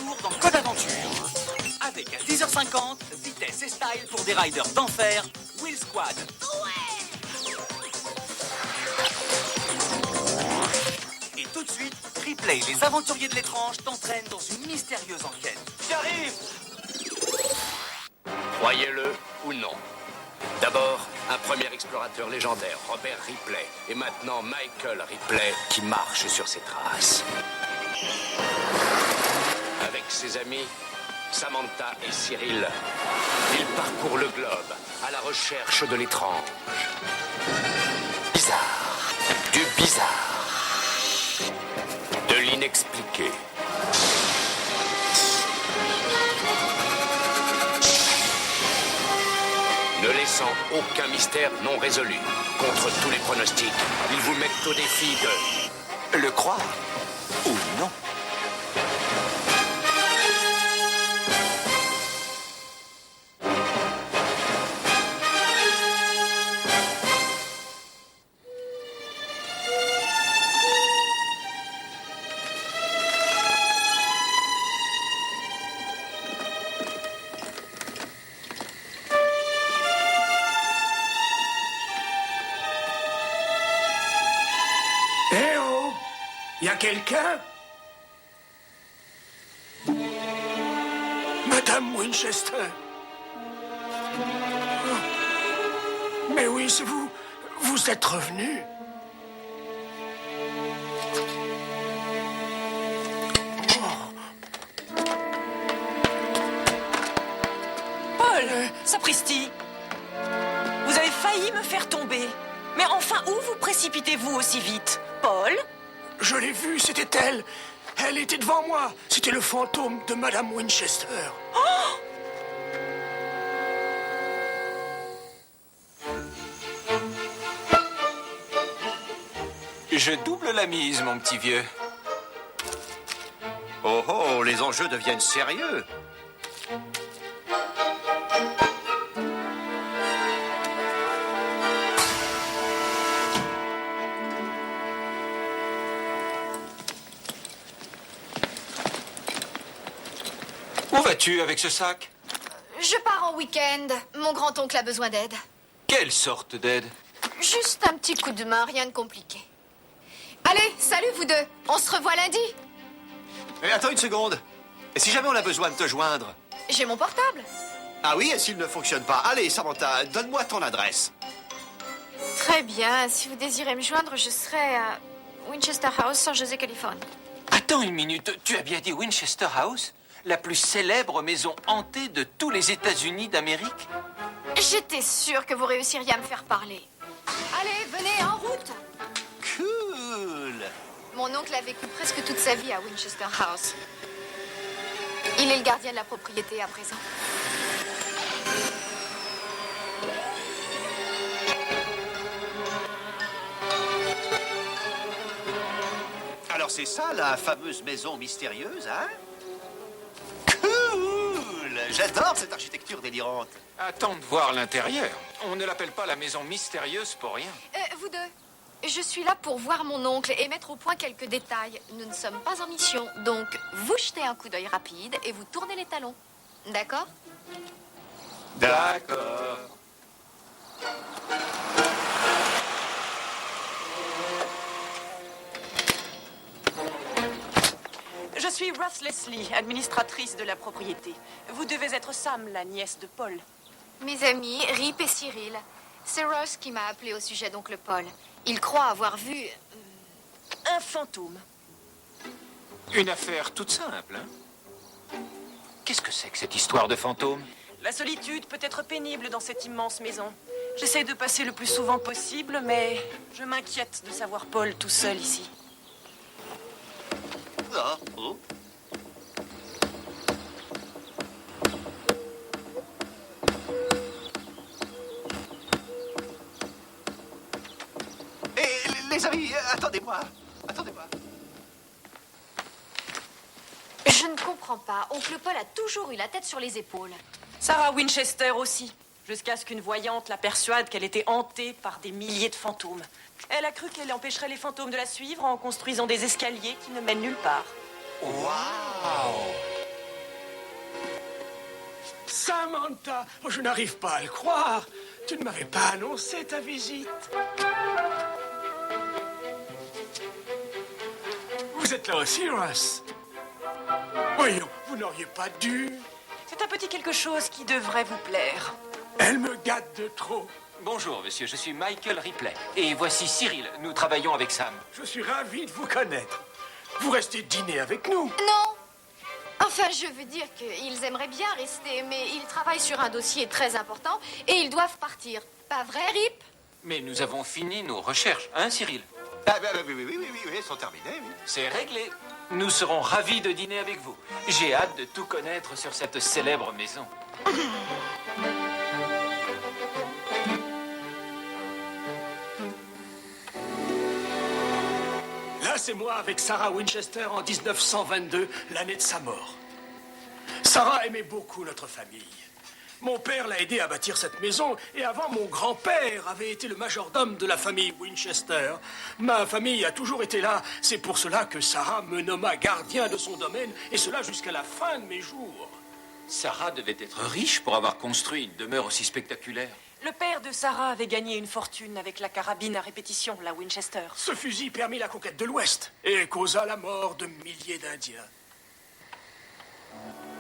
retour dans Code Aventure. Avec à 10h50, vitesse et style pour des riders d'enfer, Wheel Squad. Et tout de suite, Ripley, les aventuriers de l'étrange, t'entraînent dans une mystérieuse enquête. J'arrive! Croyez-le ou non. D'abord, un premier explorateur légendaire, Robert Ripley, et maintenant Michael Ripley, qui marche sur ses traces. Avec ses amis, Samantha et Cyril, ils parcourent le globe à la recherche de l'étrange. Bizarre, du bizarre, de l'inexpliqué. Ne laissant aucun mystère non résolu. Contre tous les pronostics, ils vous mettent au défi de le croire ou non. Eh oh! Y a quelqu'un? Madame Winchester. Oh. Mais oui, c'est vous. Vous êtes revenu. Paul, sapristi! Vous avez failli me faire tomber. Mais enfin, où vous précipitez-vous aussi vite? Paul? Je l'ai vue, c'était elle. Elle était devant moi. C'était le fantôme de Madame Winchester. Oh! Je double la mise, mon petit vieux. Oh oh, les enjeux deviennent sérieux. Où vas-tu avec ce sac? Je pars en week-end. Mon grand-oncle a besoin d'aide. Quelle sorte d'aide? Juste un petit coup de main, rien de compliqué. Allez, salut vous deux. On se revoit lundi. Mais attends une seconde. Et si jamais on a besoin de te joindre? J'ai mon portable. Ah oui, et s'il ne fonctionne pas? Allez, Samantha, donne-moi ton adresse. Très bien. Si vous désirez me joindre, je serai à Winchester House, San José, Californie. Attends une minute, tu as bien dit Winchester House? La plus célèbre maison hantée de tous les États-Unis d'Amérique? J'étais sûre que vous réussiriez à me faire parler. Allez, venez, en route. Cool. Mon oncle a vécu presque toute sa vie à Winchester House. Il est le gardien de la propriété à présent. Alors c'est ça, la fameuse maison mystérieuse, hein? Cool. J'adore cette architecture délirante. Attends de voir l'intérieur. On ne l'appelle pas la maison mystérieuse pour rien. Vous deux, je suis là pour voir mon oncle et mettre au point quelques détails. Nous ne sommes pas en mission, donc vous jetez un coup d'œil rapide et vous tournez les talons. D'accord? D'accord. Je suis Ruth Leslie, administratrice de la propriété. Vous devez être Sam, la nièce de Paul. Mes amis, Rip et Cyril. C'est Ross qui m'a appelé au sujet d'oncle Paul. Il croit avoir vu... Un fantôme. Une affaire toute simple, hein? Qu'est-ce que c'est que cette histoire de fantôme? La solitude peut être pénible dans cette immense maison. J'essaie de passer le plus souvent possible, mais je m'inquiète de savoir Paul tout seul ici. Ah, oh. Et les amis, attendez-moi. Attendez-moi. Je ne comprends pas. Oncle Paul a toujours eu la tête sur les épaules. Sarah Winchester aussi, jusqu'à ce qu'une voyante la persuade qu'elle était hantée par des milliers de fantômes. Elle a cru qu'elle empêcherait les fantômes de la suivre en construisant des escaliers qui ne mènent nulle part. Waouh! Samantha, oh, je n'arrive pas à le croire. Tu ne m'avais pas annoncé ta visite. Vous êtes là aussi, Russ? Voyons, vous n'auriez pas dû. C'est un petit quelque chose qui devrait vous plaire. Elle me gâte de trop. Bonjour, monsieur, je suis Michael Ripley. Et voici Cyril, nous travaillons avec Sam. Je suis ravi de vous connaître. Vous restez dîner avec nous? Non. Enfin, je veux dire qu'ils aimeraient bien rester, mais ils travaillent sur un dossier très important et ils doivent partir. Pas vrai, Rip? Mais nous avons fini nos recherches, hein, Cyril? Ah, oui, elles sont terminées, oui. C'est réglé. Nous serons ravis de dîner avec vous. J'ai hâte de tout connaître sur cette célèbre maison. Là, c'est moi avec Sarah Winchester en 1922, l'année de sa mort. Sarah aimait beaucoup notre famille. Mon père l'a aidé à bâtir cette maison et avant, mon grand-père avait été le majordome de la famille Winchester. Ma famille a toujours été là. C'est pour cela que Sarah me nomma gardien de son domaine et cela jusqu'à la fin de mes jours. Sarah devait être riche pour avoir construit une demeure aussi spectaculaire. Le père de Sarah avait gagné une fortune avec la carabine à répétition, la Winchester. Ce fusil permit la conquête de l'Ouest et causa la mort de milliers d'Indiens.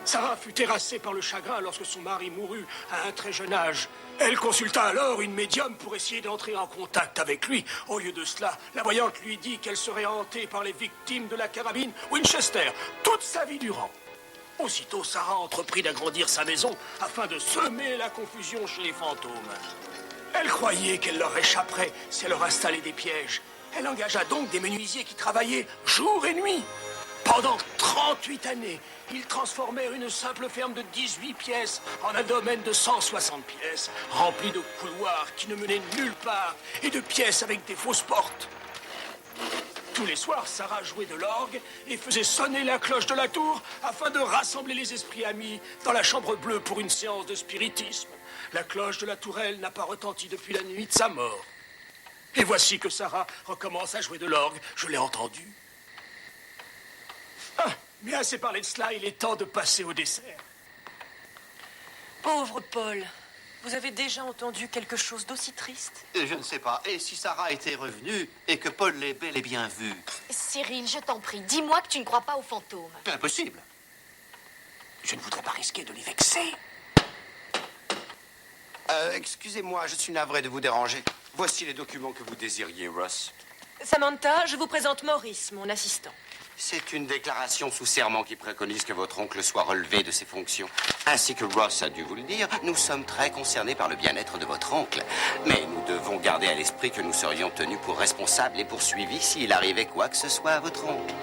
Sarah fut terrassée par le chagrin lorsque son mari mourut à un très jeune âge. Elle consulta alors une médium pour essayer d'entrer en contact avec lui. Au lieu de cela, la voyante lui dit qu'elle serait hantée par les victimes de la carabine Winchester toute sa vie durant. Aussitôt, Sarah entreprit d'agrandir sa maison afin de semer la confusion chez les fantômes. Elle croyait qu'elle leur échapperait si elle leur installait des pièges. Elle engagea donc des menuisiers qui travaillaient jour et nuit. Pendant 38 années, ils transformèrent une simple ferme de 18 pièces en un domaine de 160 pièces, rempli de couloirs qui ne menaient nulle part et de pièces avec des fausses portes. Tous les soirs, Sarah jouait de l'orgue et faisait sonner la cloche de la tour afin de rassembler les esprits amis dans la chambre bleue pour une séance de spiritisme. La cloche de la tourelle n'a pas retenti depuis la nuit de sa mort. Et voici que Sarah recommence à jouer de l'orgue, je l'ai entendu. Ah, mais assez parlé de cela, il est temps de passer au dessert. Pauvre Paul, vous avez déjà entendu quelque chose d'aussi triste? Je ne sais pas. Et si Sarah était revenue et que Paul l'ait bel et bien vue? Cyril, je t'en prie, dis-moi que tu ne crois pas aux fantômes. C'est impossible. Je ne voudrais pas risquer de les vexer. Excusez-moi, je suis navré de vous déranger. Voici les documents que vous désiriez, Russ. Samantha, je vous présente Maurice, mon assistant. C'est une déclaration sous serment qui préconise que votre oncle soit relevé de ses fonctions. Ainsi que Ross a dû vous le dire, nous sommes très concernés par le bien-être de votre oncle. Mais nous devons garder à l'esprit que nous serions tenus pour responsables et poursuivis s'il arrivait quoi que ce soit à votre oncle.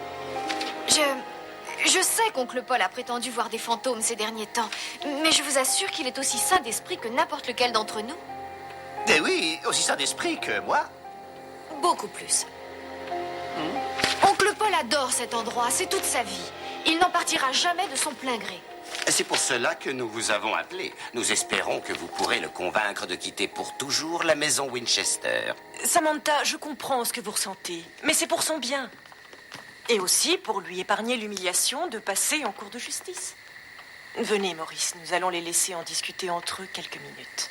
Je sais qu'oncle Paul a prétendu voir des fantômes ces derniers temps, mais je vous assure qu'il est aussi sain d'esprit que n'importe lequel d'entre nous. Eh oui, aussi sain d'esprit que moi. Beaucoup plus. Oncle Paul adore cet endroit, c'est toute sa vie. Il n'en partira jamais de son plein gré. C'est pour cela que nous vous avons appelé. Nous espérons que vous pourrez le convaincre de quitter pour toujours la maison Winchester. Samantha, je comprends ce que vous ressentez, mais c'est pour son bien. Et aussi pour lui épargner l'humiliation de passer en cour de justice. Venez, Maurice, nous allons les laisser en discuter entre eux quelques minutes.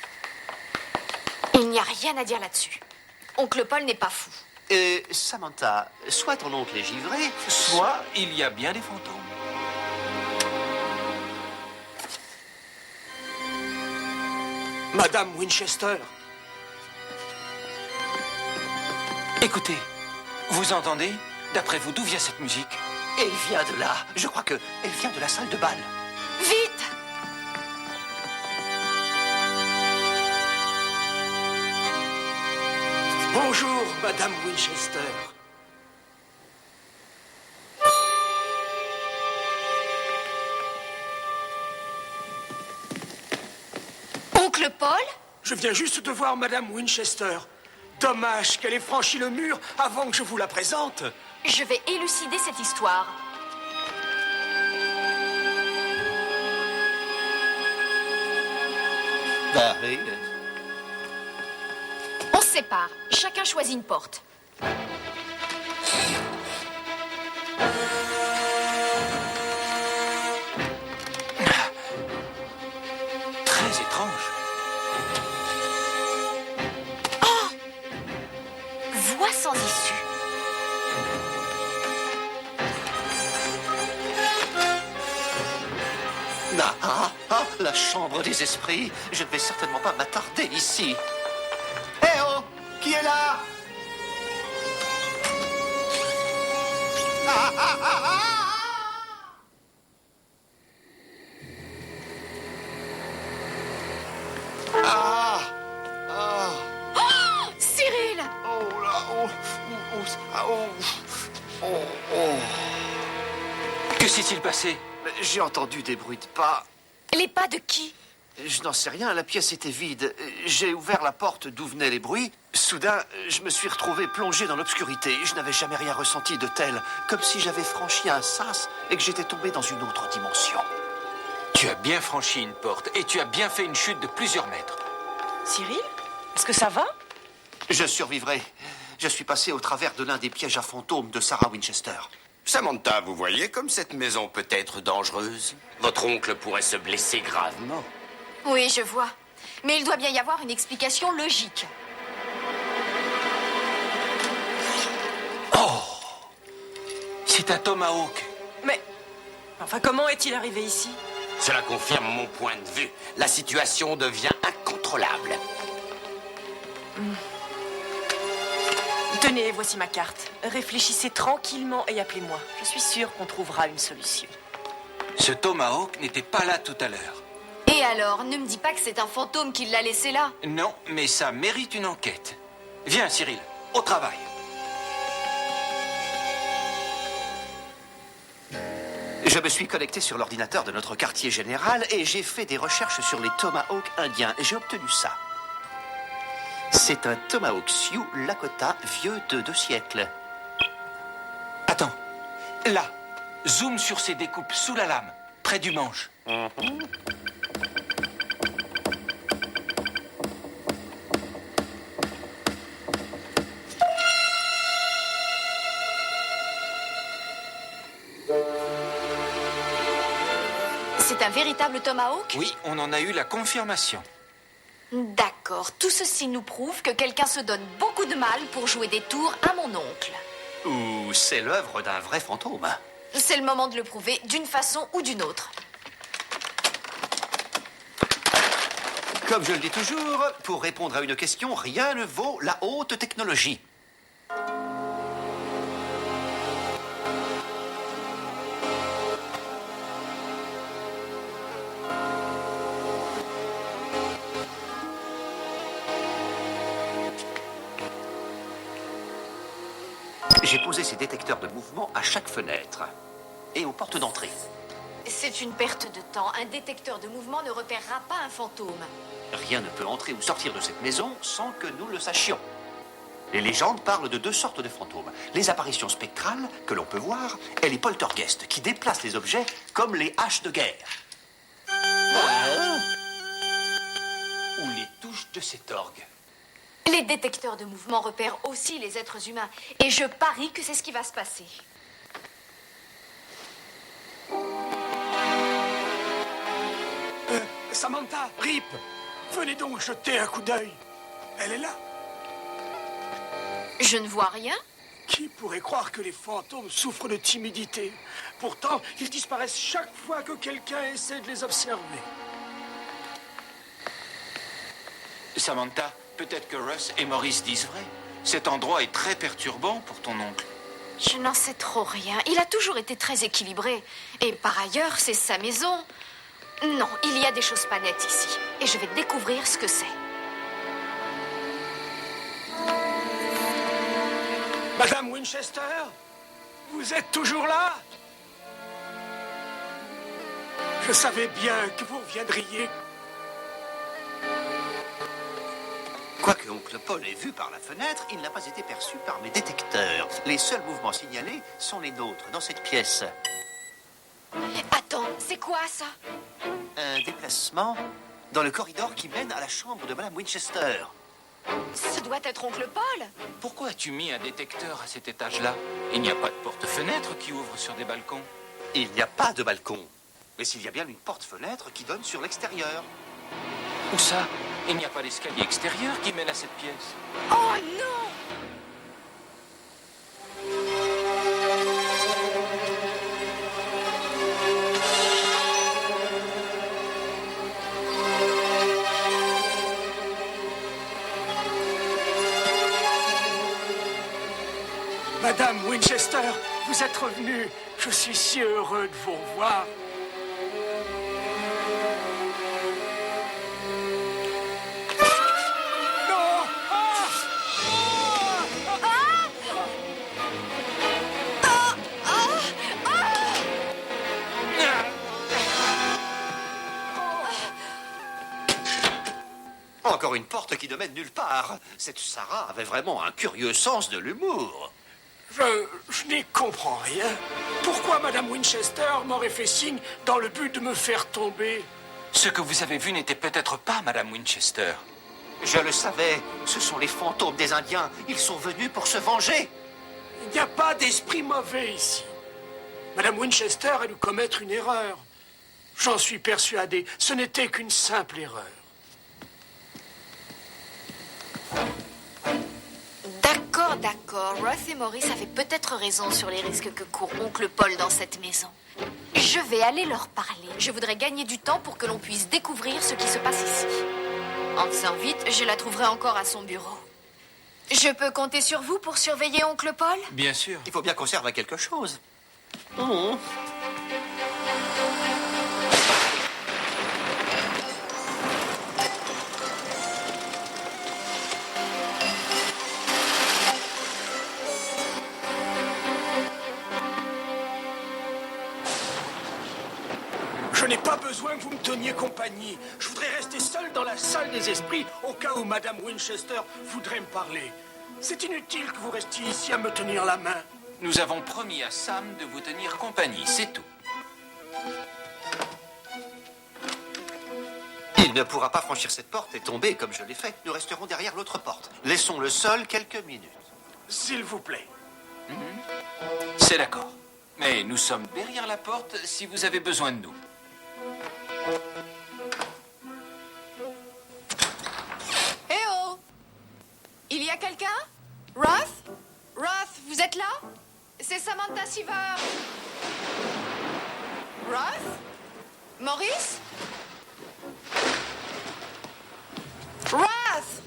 Il n'y a rien à dire là-dessus. Oncle Paul n'est pas fou. Samantha, soit ton oncle est givré, Soit il y a bien des fantômes. Madame Winchester. Écoutez, vous entendez? D'après vous, d'où vient cette musique? elle vient de là. Je crois que elle vient de la salle de bal. Vite! Bonjour, Madame Winchester. Oncle Paul? Je viens juste de voir Madame Winchester. Dommage qu'elle ait franchi le mur avant que je vous la présente. Je vais élucider cette histoire. Pareil. On se sépare. Chacun choisit une porte. Ah, la chambre des esprits. Je ne vais certainement pas m'attarder ici. Eh oh! Qui est là? Ah, ah, ah, ah! Ah! Ah! Cyril! Oh là! Oh! Oh! Ah, oh! Oh! Oh! Que s'est-il passé? J'ai entendu des bruits de pas. Les pas de qui? Je n'en sais rien, la pièce était vide. J'ai ouvert la porte d'où venaient les bruits. Soudain, je me suis retrouvé plongé dans l'obscurité. Je n'avais jamais rien ressenti de tel, comme si j'avais franchi un sas et que j'étais tombé dans une autre dimension. Tu as bien franchi une porte et tu as bien fait une chute de plusieurs mètres. Cyril? Est-ce que ça va? Je survivrai. Je suis passé au travers de l'un des pièges à fantômes de Sarah Winchester. Samantha, vous voyez comme cette maison peut être dangereuse? Votre oncle pourrait se blesser gravement. Oui, je vois. Mais il doit bien y avoir une explication logique. C'est un tomahawk. Mais... Enfin, comment est-il arrivé ici? Cela confirme mon point de vue. La situation devient incontrôlable. Tenez, voici ma carte. Réfléchissez tranquillement et appelez-moi. Je suis sûre qu'on trouvera une solution. Ce tomahawk n'était pas là tout à l'heure. Et alors, ne me dis pas que c'est un fantôme qui l'a laissé là. Non, mais ça mérite une enquête. Viens, Cyril, au travail. Je me suis connecté sur l'ordinateur de notre quartier général et j'ai fait des recherches sur les tomahawks indiens et j'ai obtenu ça. C'est un tomahawk Sioux Lakota vieux de 2 siècles. Attends, là, zoom sur ces découpes sous la lame, près du manche. C'est un véritable tomahawk? Oui, on en a eu la confirmation. D'accord. Tout ceci nous prouve que quelqu'un se donne beaucoup de mal pour jouer des tours à mon oncle. Ou c'est l'œuvre d'un vrai fantôme. C'est le moment de le prouver d'une façon ou d'une autre. Comme je le dis toujours, pour répondre à une question, rien ne vaut la haute technologie. J'ai posé ces détecteurs de mouvement à chaque fenêtre et aux portes d'entrée. C'est une perte de temps. Un détecteur de mouvement ne repérera pas un fantôme. Rien ne peut entrer ou sortir de cette maison sans que nous le sachions. Les légendes parlent de 2 sortes de fantômes. Les apparitions spectrales, que l'on peut voir, et les poltergeists, qui déplacent les objets comme les haches de guerre. Ou les touches de cet orgue. Les détecteurs de mouvement repèrent aussi les êtres humains. Et je parie que c'est ce qui va se passer. Samantha, Rip, venez donc jeter un coup d'œil. Elle est là. Je ne vois rien. Qui pourrait croire que les fantômes souffrent de timidité? Pourtant, ils disparaissent chaque fois que quelqu'un essaie de les observer. Samantha, peut-être que Russ et Maurice disent vrai. Cet endroit est très perturbant pour ton oncle. Je n'en sais trop rien. Il a toujours été très équilibré. Et par ailleurs, c'est sa maison. Non, il y a des choses pas nettes ici. Et je vais découvrir ce que c'est. Madame Winchester, vous êtes toujours là? Je savais bien que vous viendriez. Quoique oncle Paul ait vu par la fenêtre, il n'a pas été perçu par mes détecteurs. Les seuls mouvements signalés sont les nôtres dans cette pièce. Attends, c'est quoi ça? Un déplacement dans le corridor qui mène à la chambre de Madame Winchester. Ce doit être oncle Paul. Pourquoi as-tu mis un détecteur à cet étage-là? Il n'y a pas de porte-fenêtre qui ouvre sur des balcons. Il n'y a pas de balcon. Mais il y a bien une porte-fenêtre qui donne sur l'extérieur. Où ça? Il n'y a pas d'escalier extérieur qui mène à cette pièce. Oh non! vous êtes revenu. Je suis si heureux de vous revoir. Non! Ah! Encore une porte qui ne mène nulle part. Cette Sarah avait vraiment un curieux sens de l'humour. Je n'y comprends rien. Pourquoi Madame Winchester m'aurait fait signe dans le but de me faire tomber? Ce que vous avez vu n'était peut-être pas Madame Winchester. Je le savais. Ce sont les fantômes des Indiens. Ils sont venus pour se venger. Il n'y a pas d'esprit mauvais ici. Madame Winchester a dû commettre une erreur. J'en suis persuadé. Ce n'était qu'une simple erreur. D'accord. Roth et Maurice avaient peut-être raison sur les risques que court oncle Paul dans cette maison. Je vais aller leur parler. Je voudrais gagner du temps pour que l'on puisse découvrir ce qui se passe ici. En faisant vite, je la trouverai encore à son bureau. Je peux compter sur vous pour surveiller oncle Paul? Bien sûr. Il faut bien qu'on serve à quelque chose. Je n'ai pas besoin que vous me teniez compagnie. Je voudrais rester seul dans la salle des esprits au cas où Madame Winchester voudrait me parler. C'est inutile que vous restiez ici à me tenir la main. Nous avons promis à Sam de vous tenir compagnie, c'est tout. Il ne pourra pas franchir cette porte et tomber comme je l'ai fait. Nous resterons derrière l'autre porte. Laissons-le seul quelques minutes. S'il vous plaît. C'est d'accord. Mais nous sommes derrière la porte si vous avez besoin de nous. Eh oh! Il y a quelqu'un? Roth? Roth, vous êtes là? C'est Samantha Seaver. Roth? Maurice? Roth!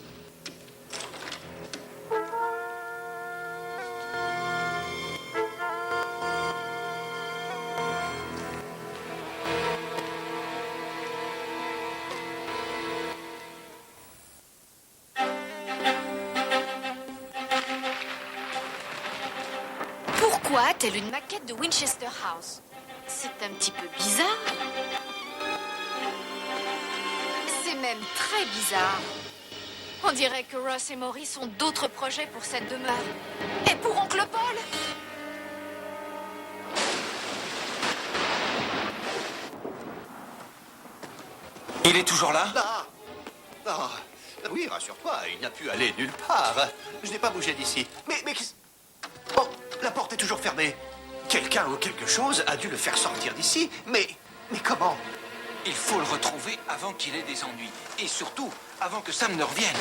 Pourquoi a-t-elle une maquette de Winchester House? C'est un petit peu bizarre. C'est même très bizarre. On dirait que Ross et Maurice ont d'autres projets pour cette demeure. Et pour oncle Paul? Il est toujours là? Ah, oui, rassure-toi, il n'a pu aller nulle part. Je n'ai pas bougé d'ici. Mais oh, la porte est toujours fermée. Quelqu'un ou quelque chose a dû le faire sortir d'ici. Mais comment? Il faut le retrouver avant qu'il ait des ennuis. Et surtout, avant que Sam ne revienne.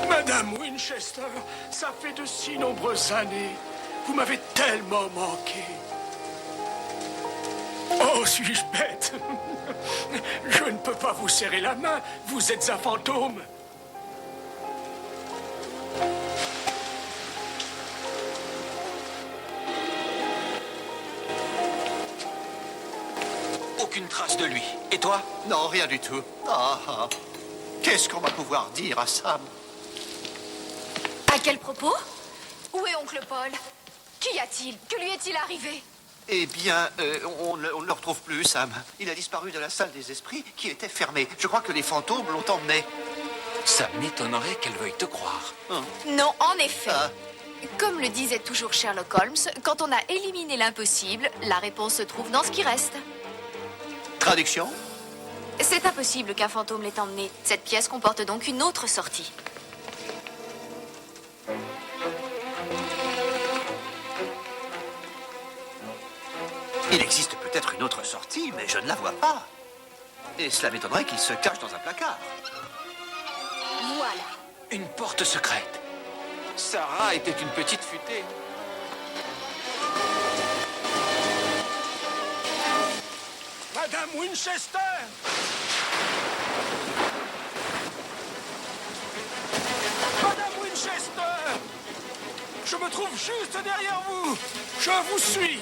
Madame Winchester, ça fait de si nombreuses années. Vous m'avez tellement manqué. Oh, suis-je bête? Je ne peux pas vous serrer la main. Vous êtes un fantôme. Aucune trace de lui. Et toi? Non, rien du tout. Qu'est-ce qu'on va pouvoir dire à Sam? À quel propos? Où est oncle Paul? Qu'y a-t-il? Que lui est-il arrivé? Eh bien, on ne le retrouve plus, Sam. Il a disparu de la salle des esprits qui était fermée. Je crois que les fantômes l'ont emmené. Ça m'étonnerait qu'elle veuille te croire. Non, en effet. Ah. Comme le disait toujours Sherlock Holmes, quand on a éliminé l'impossible, la réponse se trouve dans ce qui reste. Traduction? C'est impossible qu'un fantôme l'ait emmené. Cette pièce comporte donc une autre sortie. Il existe peut-être une autre sortie, mais je ne la vois pas. Et cela m'étonnerait qu'il se cache dans un placard. Voilà. Une porte secrète. Sarah était une petite futée. Madame Winchester! Je me trouve juste derrière vous. Je vous suis.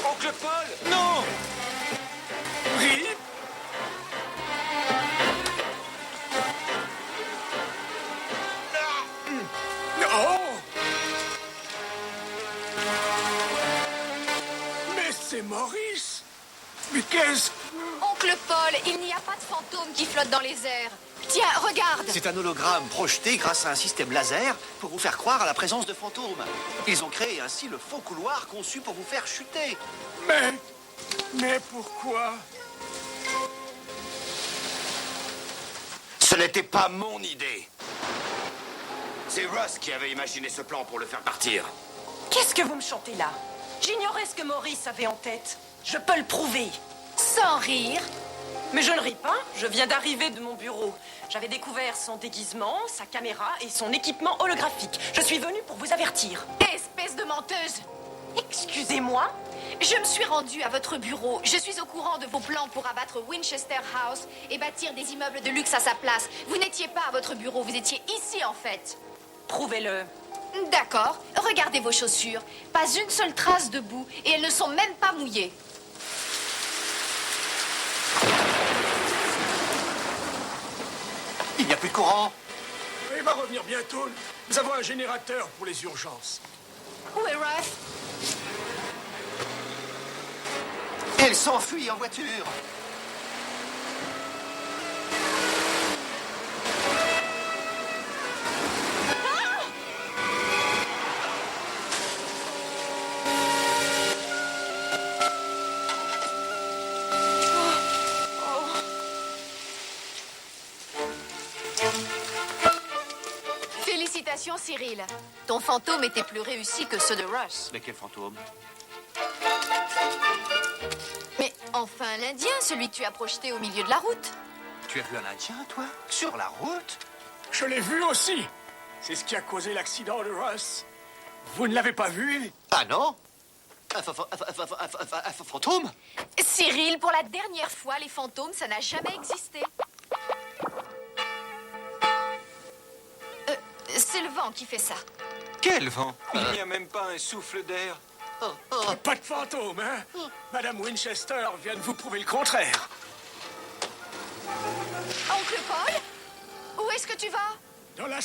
Oncle Paul, non! Rip. Non. Mais c'est Maurice. Mais qu'est-ce... Oncle Paul, il n'y a pas de fantôme qui flotte dans les airs. Tiens, regarde. C'est un hologramme projeté grâce à un système laser pour vous faire croire à la présence de fantômes. Ils ont créé ainsi le faux couloir conçu pour vous faire chuter. Mais pourquoi? Ce n'était pas mon idée. C'est Ross qui avait imaginé ce plan pour le faire partir. Qu'est-ce que vous me chantez là? J'ignorais ce que Maurice avait en tête. Je peux le prouver. Sans rire. Mais je ne ris pas, je viens d'arriver de mon bureau. J'avais découvert son déguisement, sa caméra et son équipement holographique. Je suis venue pour vous avertir. Espèce de menteuse. Excusez-moi? Je me suis rendue à votre bureau. Je suis au courant de vos plans pour abattre Winchester House et bâtir des immeubles de luxe à sa place. Vous n'étiez pas à votre bureau, vous étiez ici en fait. Prouvez-le. D'accord. Regardez vos chaussures. Pas une seule trace de boue et elles ne sont même pas mouillées. Il n'y a plus de courant. Il va revenir bientôt. Nous avons un générateur pour les urgences. Où est Russ? Elle s'enfuit en voiture. Félicitations, Cyril. Ton fantôme était plus réussi que ceux de Russ. Mais quel fantôme? Mais enfin, l'Indien, celui que tu as projeté au milieu de la route. Tu as vu un Indien, toi? Sur la route? Je l'ai vu aussi. C'est ce qui a causé l'accident de Russ. Vous ne l'avez pas vu? Ah non? Un fantôme? Cyril, pour la dernière fois, les fantômes, ça n'a jamais existé. C'est le vent qui fait ça. Quel vent? Il n'y a même pas un souffle d'air. Pas de fantôme, hein? Madame Winchester vient de vous prouver le contraire. Oncle Paul? Où est-ce que tu vas? Dans la